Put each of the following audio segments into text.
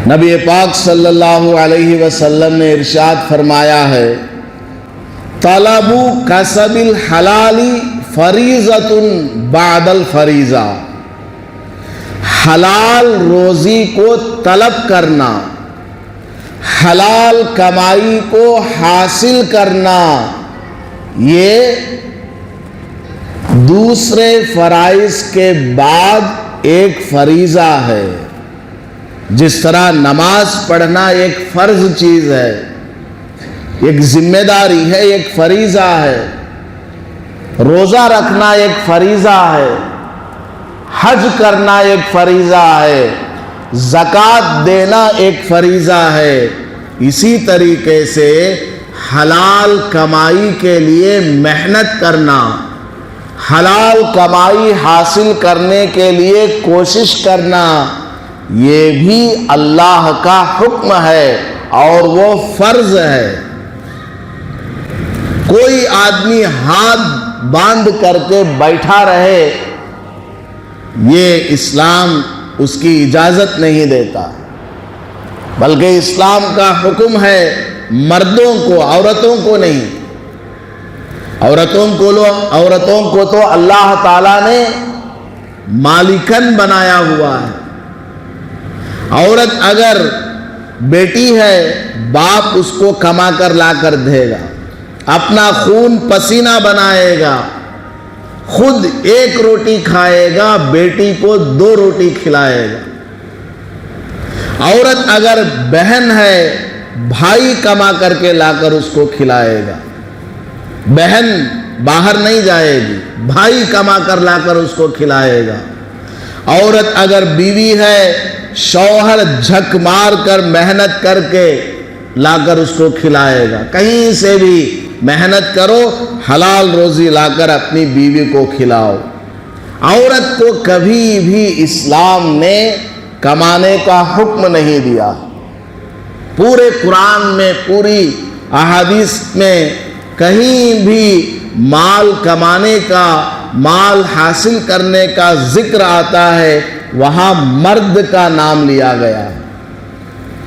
نبی پاک صلی اللہ علیہ وسلم نے ارشاد فرمایا ہے، طلب کسب الحلال فریضۃ بعد الفریضہ، حلال روزی کو طلب کرنا، حلال کمائی کو حاصل کرنا، یہ دوسرے فرائض کے بعد ایک فریضہ ہے۔ جس طرح نماز پڑھنا ایک فرض چیز ہے، ایک ذمہ داری ہے، ایک فریضہ ہے، روزہ رکھنا ایک فریضہ ہے، حج کرنا ایک فریضہ ہے، زکوٰۃ دینا ایک فریضہ ہے، اسی طریقے سے حلال کمائی کے لیے محنت کرنا، حلال کمائی حاصل کرنے کے لیے کوشش کرنا، یہ بھی اللہ کا حکم ہے اور وہ فرض ہے۔ کوئی آدمی ہاتھ باندھ کر کے بیٹھا رہے، یہ اسلام اس کی اجازت نہیں دیتا، بلکہ اسلام کا حکم ہے مردوں کو، عورتوں کو نہیں۔ عورتوں کو تو اللہ تعالیٰ نے مالکن بنایا ہوا ہے۔ عورت اگر بیٹی ہے، باپ اس کو کما کر لا کر دے گا، اپنا خون پسینہ بنائے گا، خود ایک روٹی کھائے گا، بیٹی کو 2 روٹی کھلائے گا۔ عورت اگر بہن ہے، بھائی کما کر کے لا کر اس کو کھلائے گا، بہن باہر نہیں جائے گی، بھائی کما کر لا کر اس کو کھلائے گا۔ عورت اگر بیوی ہے، شوہر جھک مار کر محنت کر کے لا کر اس کو کھلائے گا۔ کہیں سے بھی محنت کرو، حلال روزی لا کر اپنی بیوی کو کھلاؤ۔ عورت کو کبھی بھی اسلام نے کمانے کا حکم نہیں دیا۔ پورے قرآن میں، پوری احادیث میں کہیں بھی مال کمانے کا، مال حاصل کرنے کا ذکر آتا ہے، وہاں مرد کا نام لیا گیا۔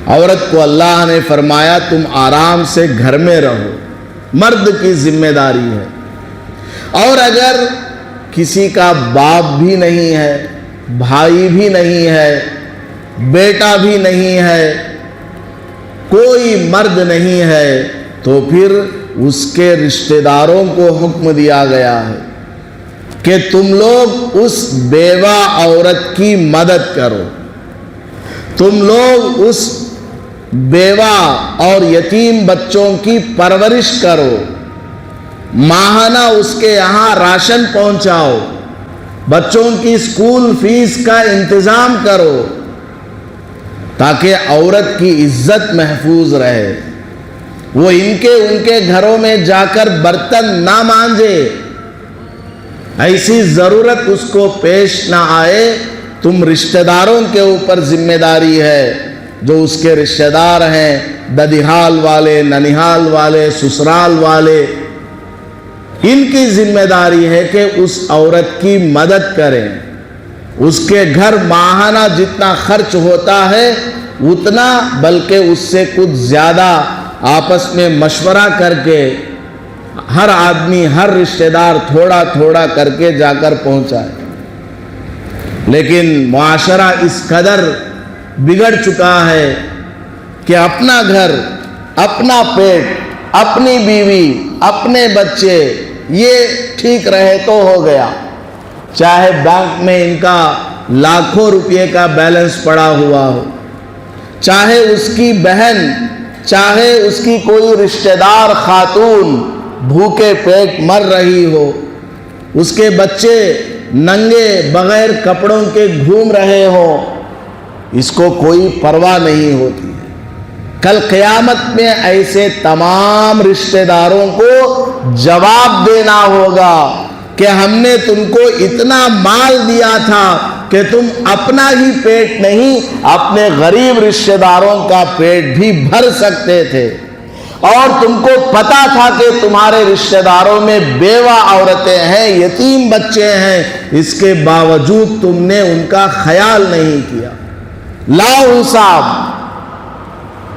عورت کو اللہ نے فرمایا تم آرام سے گھر میں رہو، مرد کی ذمہ داری ہے۔ اور اگر کسی کا باپ بھی نہیں ہے، بھائی بھی نہیں ہے، بیٹا بھی نہیں ہے، کوئی مرد نہیں ہے، تو پھر اس کے رشتہ داروں کو حکم دیا گیا ہے کہ تم لوگ اس بیوہ عورت کی مدد کرو، تم لوگ اس بیوہ اور یتیم بچوں کی پرورش کرو، ماہانہ اس کے یہاں راشن پہنچاؤ، بچوں کی اسکول فیس کا انتظام کرو، تاکہ عورت کی عزت محفوظ رہے، وہ ان کے گھروں میں جا کر برتن نہ مانجے، ایسی ضرورت اس کو پیش نہ آئے۔ تم رشتہ داروں کے اوپر ذمہ داری ہے، جو اس کے رشتہ دار ہیں، ددیحال والے، ننیحال والے، سسرال والے، ان کی ذمہ داری ہے کہ اس عورت کی مدد کریں، اس کے گھر ماہانہ جتنا خرچ ہوتا ہے اتنا، بلکہ اس سے کچھ زیادہ آپس میں مشورہ کر کے ہر آدمی، ہر رشتہ دار تھوڑا تھوڑا کر کے جا کر پہنچائے۔ لیکن معاشرہ اس قدر بگڑ چکا ہے کہ اپنا گھر، اپنا پیٹ، اپنی بیوی، اپنے بچے، یہ ٹھیک رہے تو ہو گیا، چاہے بینک میں ان کا لاکھوں روپے کا بیلنس پڑا ہوا ہو، چاہے اس کی بہن، چاہے اس کی کوئی رشتہ دار خاتون بھوکے پیٹ مر رہی ہو، اس کے بچے ننگے بغیر کپڑوں کے گھوم رہے ہوں، اس کو کوئی پرواہ نہیں ہوتی۔ کل قیامت میں ایسے تمام رشتہ داروں کو جواب دینا ہوگا کہ ہم نے تم کو اتنا مال دیا تھا کہ تم اپنا ہی پیٹ نہیں، اپنے غریب رشتہ داروں کا پیٹ بھی بھر سکتے تھے، اور تم کو پتا تھا کہ تمہارے رشتہ داروں میں بیوہ عورتیں ہیں، یتیم بچے ہیں، اس کے باوجود تم نے ان کا خیال نہیں کیا۔ لاؤ حساب،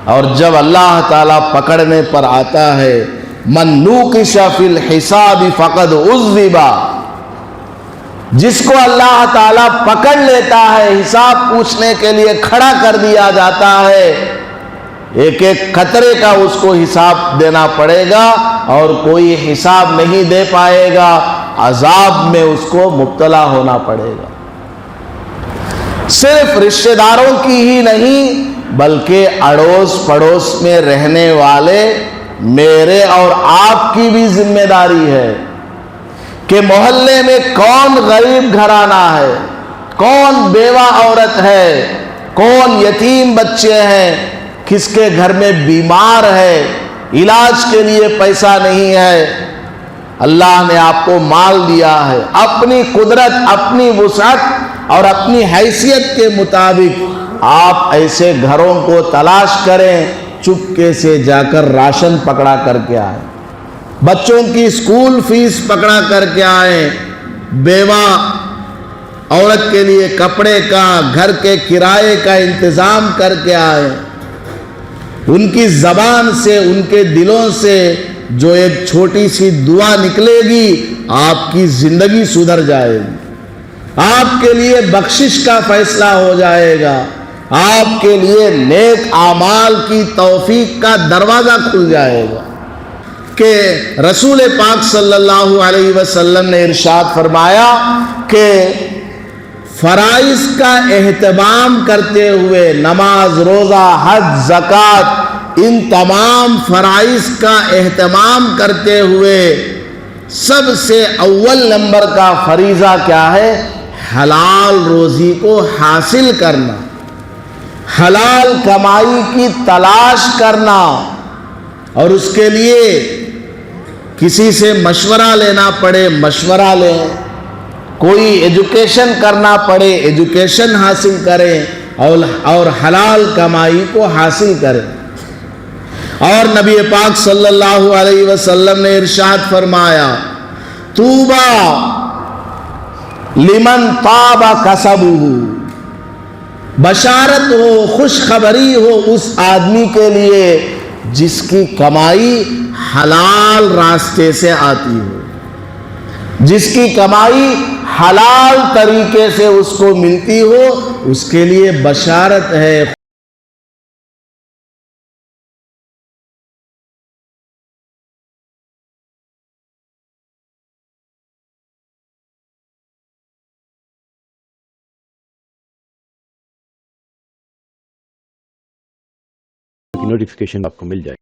اور جب اللہ تعالیٰ پکڑنے پر آتا ہے من نوقش فی الحساب فقد عذب، جس کو اللہ تعالیٰ پکڑ لیتا ہے، حساب پوچھنے کے لیے کھڑا کر دیا جاتا ہے، ایک ایک قطرے کا اس کو حساب دینا پڑے گا اور کوئی حساب نہیں دے پائے گا، عذاب میں اس کو مبتلا ہونا پڑے گا۔ صرف رشتہ داروں کی ہی نہیں بلکہ اڑوس پڑوس میں رہنے والے میرے اور آپ کی بھی ذمہ داری ہے کہ محلے میں کون غریب گھرانہ ہے، کون بیوہ عورت ہے، کون یتیم بچے ہیں، کس کے گھر میں بیمار ہے، علاج کے لیے پیسہ نہیں ہے۔ اللہ نے آپ کو مال دیا ہے، اپنی قدرت، اپنی وسعت اور اپنی حیثیت کے مطابق آپ ایسے گھروں کو تلاش کریں، چپکے سے جا کر راشن پکڑا کر کے آئیں، بچوں کی اسکول فیس پکڑا کر کے آئیں، بیوہ عورت کے لیے کپڑے کا، گھر کے کرائے کا انتظام کر کے آئیں۔ ان کی زبان سے، ان کے دلوں سے جو ایک چھوٹی سی دعا نکلے گی، آپ کی زندگی سدھر جائے گی، آپ کے لیے بخشش کا فیصلہ ہو جائے گا، آپ کے لیے نیک اعمال کی توفیق کا دروازہ کھل جائے گا۔ کہ رسول پاک صلی اللہ علیہ وسلم نے ارشاد فرمایا کہ فرائض کا اہتمام کرتے ہوئے، نماز، روزہ، حج، زکوٰۃ، ان تمام فرائض کا اہتمام کرتے ہوئے سب سے اول نمبر کا فریضہ کیا ہے؟ حلال روزی کو حاصل کرنا، حلال کمائی کی تلاش کرنا، اور اس کے لیے کسی سے مشورہ لینا پڑے مشورہ لیں، کوئی ایجوکیشن کرنا پڑے ایجوکیشن حاصل کریں، اور حلال کمائی کو حاصل کریں۔ اور نبی پاک صلی اللہ علیہ وسلم نے ارشاد فرمایا طوبیٰ لمن طاب کسبہ، بشارت ہو، خوشخبری ہو اس آدمی کے لیے جس کی کمائی حلال راستے سے آتی ہو، جس کی کمائی حلال طریقے سے اس کو ملتی ہو، اس کے لیے بشارت ہے۔ نوٹیفیکیشن آپ کو مل جائے۔